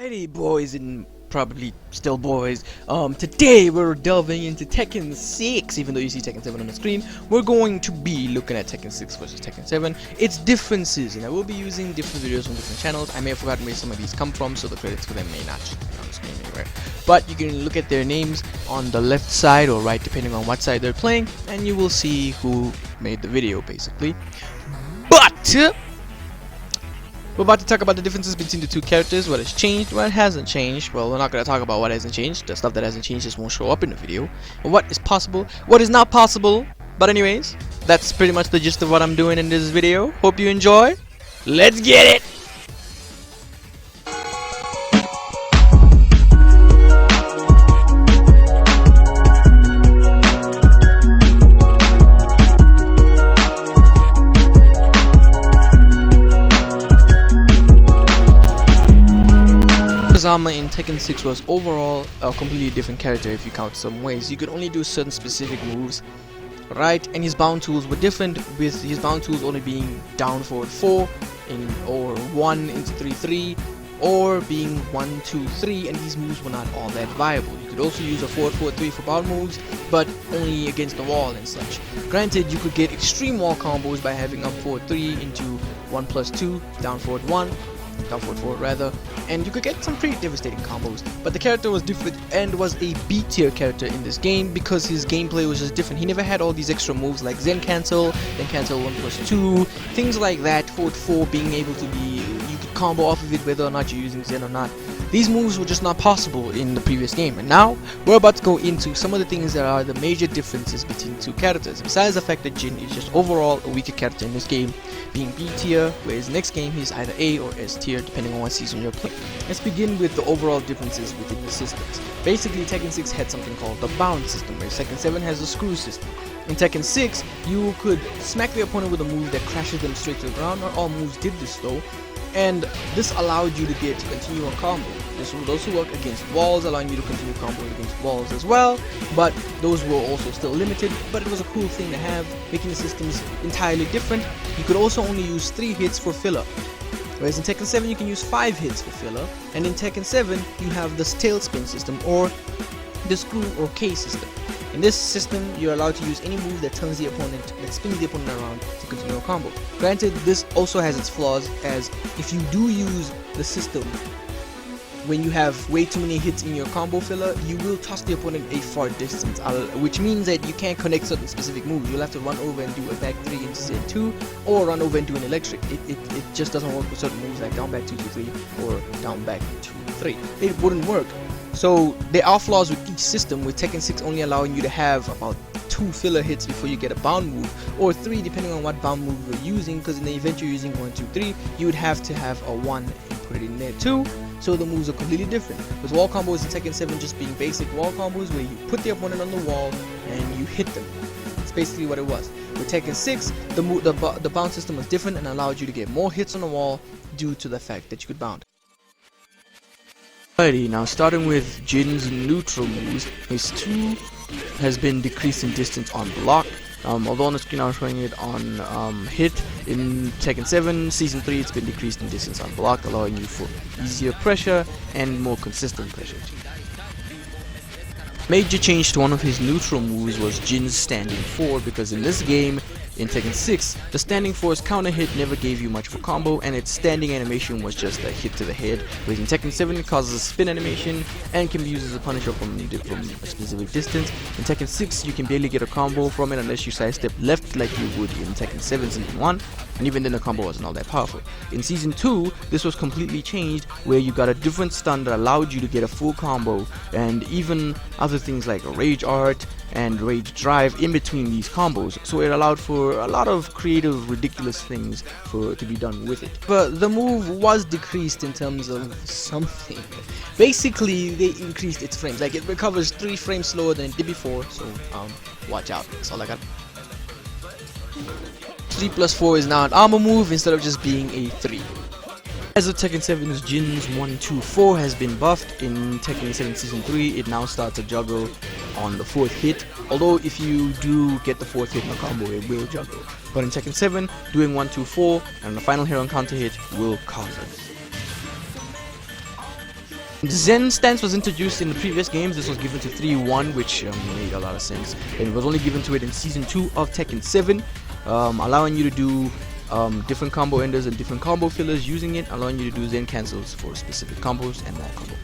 Alrighty, boys and probably still boys. Today we're delving into Tekken 6. Even though you see Tekken 7 on the screen, we're going to be looking at Tekken 6 versus Tekken 7. Its differences, and I will be using different videos from different channels. I may have forgotten where some of these come from, so the credits for them may not be on the screen anywhere. But you can look at their names on the left side or right, depending on what side they're playing, and you will see who made the video, basically. But we're about to talk about the differences between the two characters, what has changed, what hasn't changed. Well, we're not going to talk about what hasn't changed. The stuff that hasn't changed just won't show up in the video. And what is possible, what is not possible. But anyways, that's pretty much the gist of what I'm doing in this video. Hope you enjoy. Let's get it! Kazama in Tekken 6 was overall a completely different character if you count some ways. You could only do certain specific moves, right? And his bound tools were different, with his bound tools only being down forward 4 or 1 into 3-3, or being 1-2-3, and these moves were not all that viable. You could also use a forward 4-3 for bound moves, but only against the wall and such. Granted, you could get extreme wall combos by having up forward 3 into 1+2, down forward 1, down forward 4 rather, and you could get some pretty devastating combos. But the character was different and was a B tier character in this game because his gameplay was just different. He never had all these extra moves like Zen cancel, then cancel 1+2, things like that. Forward 4 being able to be, you could combo off of it whether or not you're using Zen or not. These moves were just not possible in the previous game, and now we're about to go into some of the things that are the major differences between the two characters. Besides the fact that Jin is just overall a weaker character in this game, being B tier, whereas next game he's either A or S tier depending on what season you're playing. Let's begin with the overall differences within the systems. Basically, Tekken 6 had something called the bound system, whereas Tekken 7 has the screw system. In Tekken 6, you could smack the opponent with a move that crashes them straight to the ground. Not all moves did this though, and this allowed you to continue a combo. This will also work against walls, allowing you to continue combos against walls as well, but those were also still limited. But it was a cool thing to have, making the systems entirely different. You could also only use 3 hits for filler, whereas in Tekken 7 you can use 5 hits for filler, and in Tekken 7 you have the tailspin system or the screw or K system. In this system, you're allowed to use any move that turns the opponent, that spins the opponent around to continue a combo. Granted, this also has its flaws, as if you do use the system when you have way too many hits in your combo filler, you will toss the opponent a far distance, which means that you can't connect certain specific moves. You'll have to run over and do a back 3 into Z2, or run over and do an electric. It just doesn't work with certain moves like down back 2-2-3 or down back 2-3. It wouldn't work. So there are flaws with each system, with Tekken 6 only allowing you to have about 2 filler hits before you get a bound move, or 3 depending on what bound move you're using, because in the event you're using 1-2-3, you would have to have a 1 and put it in there too. So the moves are completely different, with wall combos in Tekken 7 just being basic wall combos where you put the opponent on the wall and you hit them. It's basically what it was. With Tekken 6, the bound system was different and allowed you to get more hits on the wall due to the fact that you could bound. Alrighty, now starting with Jin's neutral moves, his 2 has been decreased in distance on block. Although on the screen I'm showing it on hit, in Tekken 7 Season 3 it's been decreased in distance on block, allowing you for easier pressure and more consistent pressure. Major change to one of his neutral moves was Jin's standing 4, because in this game, in Tekken 6, the standing 4's counter hit never gave you much of a combo, and its standing animation was just a hit to the head, whereas in Tekken 7 it causes a spin animation and can be used as a punisher from a specific distance. In Tekken 6 you can barely get a combo from it unless you sidestep left like you would in Tekken 7 Season 1, and even then the combo wasn't all that powerful. In Season 2 this was completely changed, where you got a different stun that allowed you to get a full combo, and even other things like a rage art and rage drive in between these combos, so it allowed for a lot of creative, ridiculous things to be done with it. But the move was decreased in terms of something. Basically, they increased its frames. Like, it recovers 3 frames slower than it did before, so watch out. That's all I got. 3+4 is now an armor move instead of just being a 3. As of Tekken 7's Jin's 1-2-4 has been buffed. In Tekken 7 Season 3, it now starts a juggle on the 4th hit, although if you do get the 4th hit in a combo, it will juggle. But in Tekken 7, doing 1-2-4 and the final hit on counter hit will cause it. Zen stance was introduced in the previous games. This was given to 3-1, which made a lot of sense. And it was only given to it in Season 2 of Tekken 7, allowing you to do different combo enders and different combo fillers using it, allowing you to do Zen cancels for specific combos and that combo.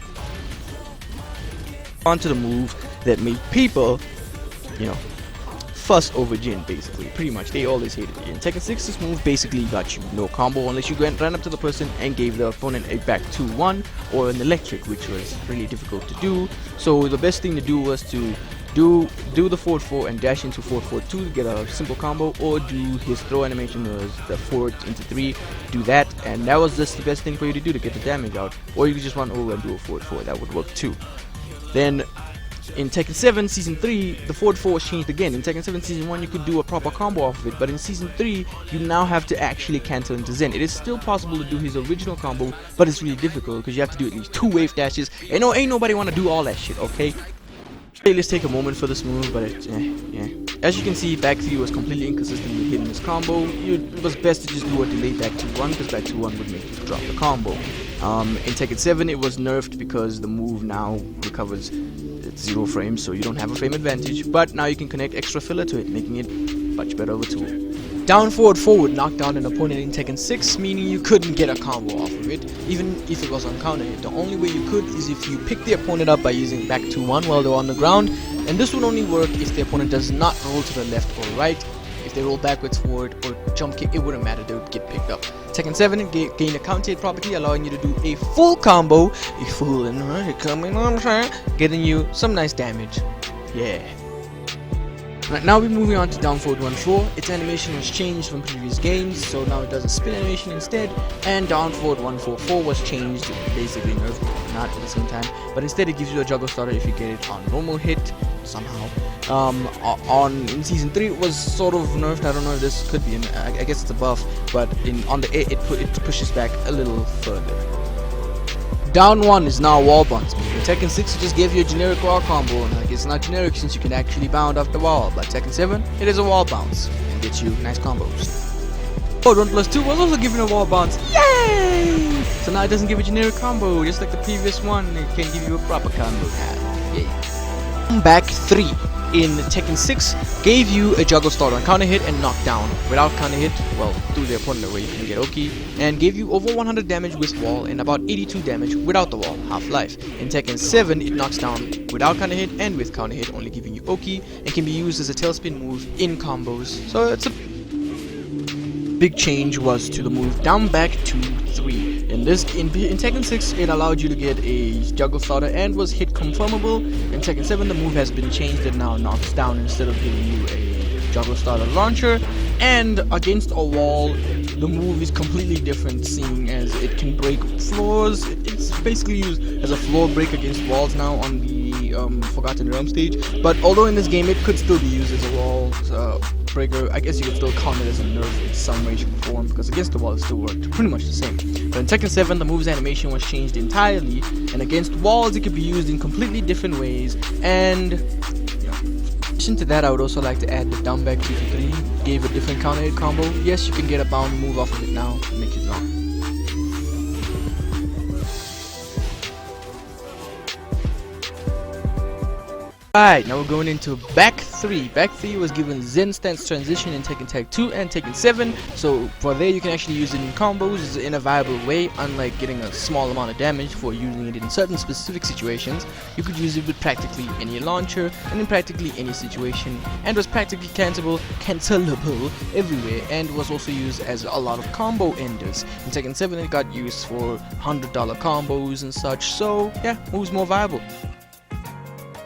On to the move that made people, fuss over Jin, basically. Pretty much, they always hated it. In Tekken 6, this move basically got you no combo unless you ran up to the person and gave the opponent a back 2-1 or an electric, which was really difficult to do. So the best thing to do was to do the forward 4 and dash into forward 4-2 to get a simple combo, or do his throw animation was the forward into 3, do that, and that was just the best thing for you to do to get the damage out. Or you could just run over and do a forward 4, that would work too. Then in Tekken 7 Season 3, the forward 4 was changed again. In Tekken 7 Season 1, you could do a proper combo off of it, but in Season 3, you now have to actually cancel into Zen. It is still possible to do his original combo, but it's really difficult because you have to do at least 2 wave dashes, and ain't nobody want to do all that shit, okay? Okay, let's take a moment for this move, but yeah. As you can see, back 3 was completely inconsistent with hitting this combo. It was best to just do a delayed back 2-1, because back 2-1 would make you drop the combo. In Tekken 7, it was nerfed because the move now recovers at 0 frames, so you don't have a frame advantage, but now you can connect extra filler to it, making it much better of a tool. Down forward knocked down an opponent in Tekken 6, meaning you couldn't get a combo off of it, even if it was on counter hit. The only way you could is if you pick the opponent up by using back 2-1 while they're on the ground, and this would only work if the opponent does not roll to the left or right. If they roll backwards, forward, or jump kick, it wouldn't matter, they would get picked up. Tekken 7 gained a counter hit property, allowing you to do a full combo, a full and coming on, getting you some nice damage. Yeah. Right, now we're moving on to down forward 1-4. Its animation was changed from previous games, so now it does a spin animation instead, and down forward 1-4-4 was changed, basically nerfed, not at the same time, but instead it gives you a juggle starter if you get it on normal hit somehow. In Season 3 it was sort of nerfed. I don't know if this could be I guess it's a buff, but on the it pushes back a little further. Down 1 is now a wall bounce move. In Tekken 6 it just gave you a generic wall combo, and like it's not generic since you can actually bound off the wall, but Tekken 7 it is a wall bounce and gets you nice combos. Forward 1+2 was also given a wall bounce. Yay! So now it doesn't give a generic combo, just like the previous one, it can give you a proper combo now. Yeah. Back 3 in Tekken 6 gave you a juggle starter on counter hit and knockdown. Without counter hit, well, through the opponent where you can get Oki, and gave you over 100 damage with wall and about 82 damage without the wall, half-life. In Tekken 7 it knocks down without counter hit and with counter hit, only giving you Oki, and can be used as a tailspin move in combos. So it's a big change was to the move down back to 3. In Tekken 6 it allowed you to get a juggle starter and was hit confirmable. In Tekken 7 the move has been changed and now knocks down instead of giving you a juggle starter launcher, and against a wall the move is completely different, seeing as it can break floors. It's basically used as a floor break against walls now on the Forgotten Realm stage, but although in this game it could still be used as a wall breaker, I guess you could still count it as a nerf in some way, shape, or form, because against the wall it still worked pretty much the same. But in Tekken 7 the move's animation was changed entirely, and against walls it could be used in completely different ways. And in addition to that, I would also like to add the down back 2-3 gave a different counter hit combo. Yes, you can get a bound move off of it now to make it long. Alright, now we're going into back 3. Back 3 was given Zen stance transition in Tekken Tag 2 and Tekken 7, so for there you can actually use it in combos in a viable way. Unlike getting a small amount of damage for using it in certain specific situations, you could use it with practically any launcher and in practically any situation, and was practically cancelable everywhere, and was also used as a lot of combo enders. In Tekken 7 it got used for $100 combos and such, so yeah, moves more viable.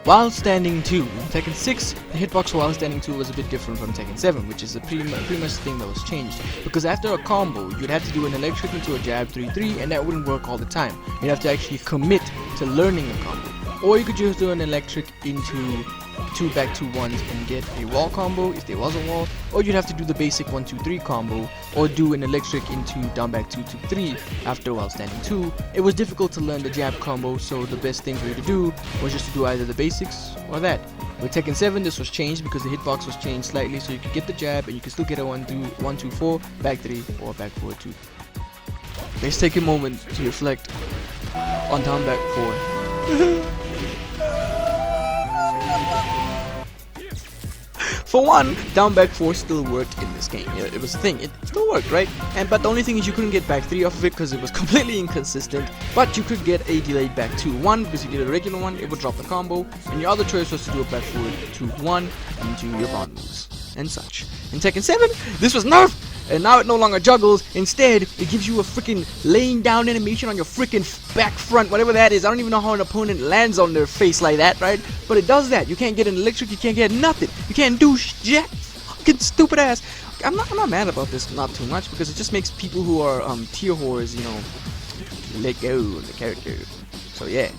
While standing 2. In Tekken 6, the hitbox while standing 2 was a bit different from Tekken 7, which is a pretty much the thing that was changed. Because after a combo, you'd have to do an electric into a jab 3-3, and that wouldn't work all the time. You'd have to actually commit to learning a combo. Or you could just do an electric into 2 back 2-1s and get a wall combo if there was a wall, or you'd have to do the basic 1-2-3 combo, or do an electric into down back 2-2-3 after while standing 2. It was difficult to learn the jab combo, so the best thing for you to do was just to do either the basics or that. With Tekken 7 this was changed because the hitbox was changed slightly, so you could get the jab and you could still get a 1-2-4, back 3 or back 4-2. Let's take a moment to reflect. on down back forward. For one, down back 4 still worked in this game. It was a thing. It still worked, right? But the only thing is you couldn't get back 3 off of it because it was completely inconsistent. But you could get a delayed back 2-1 because you did a regular one, it would drop the combo. And your other choice was to do a back forward 2-1 into your bond moves and such. In Tekken 7, this was nerfed. And now it no longer juggles. Instead, it gives you a freaking laying down animation on your freaking back front, whatever that is. I don't even know how an opponent lands on their face like that, right? But it does that. You can't get an electric, you can't get nothing. You can't do jack. Fucking stupid ass. I'm not mad about this, not too much, because it just makes people who are tier whores, you know, let go of the character. So yeah.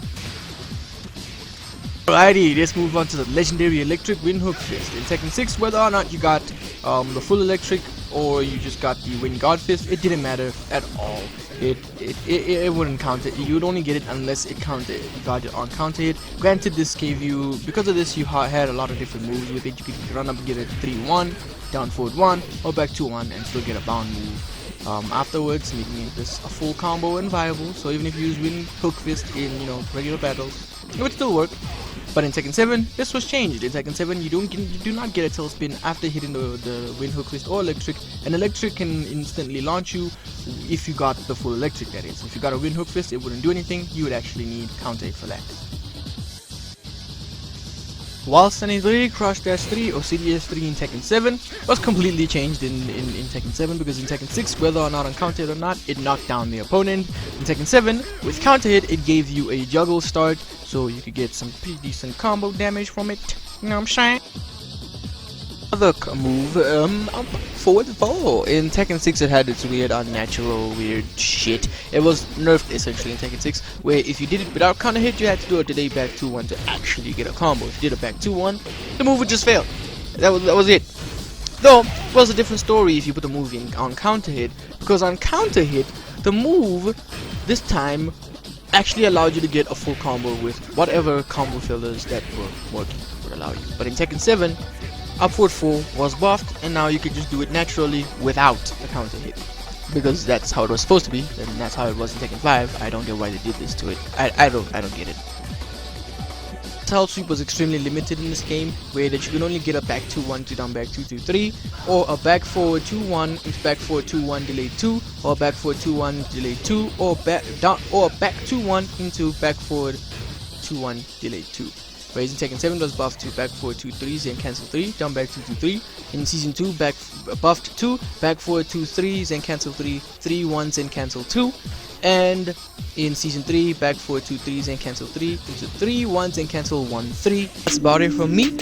Alrighty, let's move on to the legendary electric wind hook fist. In Tekken 6, whether or not you got the full electric or you just got the wind guard fist, it didn't matter at all. It wouldn't count it. You would only get it unless it counted. You got it on counter hit. Granted, this gave you, because of this, you had a lot of different moves with it. You could run up and get a 3-1, down forward 1, or back 2-1 and still get a bound move afterwards, making this a full combo and viable. So even if you use wind hook fist in, you know, regular battles, it would still work. But in Tekken 7, this was changed. In Tekken 7, you do not get a tail spin after hitting the wind hook fist or electric. An electric can instantly launch you if you got the full electric, that is. If you got a wind hook fist, it wouldn't do anything. You would actually need counter hit for that. Whilst an Israeli Crush Dash 3 or CDS 3 in Tekken 7 was completely changed in Tekken 7, because in Tekken 6, whether or not on counter hit or not, it knocked down the opponent. In Tekken 7, with counter hit, it gave you a juggle start, so you could get some pretty decent combo damage from it. You know what I'm saying? Another move, forward 4. In Tekken 6, it had its weird, unnatural, weird shit. It was nerfed essentially in Tekken 6, where if you did it without counter hit, you had to do a delay back 2-1 to actually get a combo. If you did a back 2-1, the move would just fail. That was it. Though, it was a different story if you put the move in on counter hit, because on counter hit, the move this time actually allowed you to get a full combo with whatever combo fillers that were working would allow you. But in Tekken 7, upward 4 was buffed, and now you could just do it naturally without the counter hit, because that's how it was supposed to be, and that's how it was in Tekken 5. I don't get why they did this to it. I don't get it. Tail sweep was extremely limited in this game, where that you can only get a back 2-1 to down back 2-2-3, or a back forward 2-1 into back forward 2-1 delay 2, or back forward 2-1 delay 2, or back 2-1 into back forward 2-1 delay 2. Whereas in Tekken 7 was buffed to back forward 2-3s and cancel 3, down back 2-2-3. In Season 2, buffed to back forward 2-3s and cancel 3, 3-1s and cancel 2. And in Season 3, back forward 2-3s and cancel 3, into 3-1s and cancel 1-3. That's about it from me.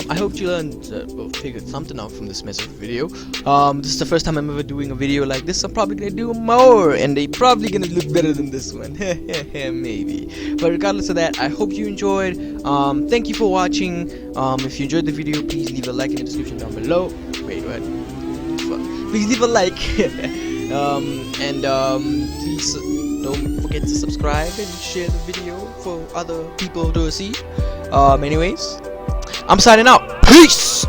I hope you learned or figured something out from this mess of a video. This is the first time I'm ever doing a video like this. I'm probably gonna do more, and they probably gonna look better than this one. Maybe. But regardless of that, I hope you enjoyed. Thank you for watching. If you enjoyed the video, please leave a like in the description down below. Wait, what? Please leave a like. Please don't forget to subscribe and share the video for other people to see. Anyways, I'm signing out. Peace!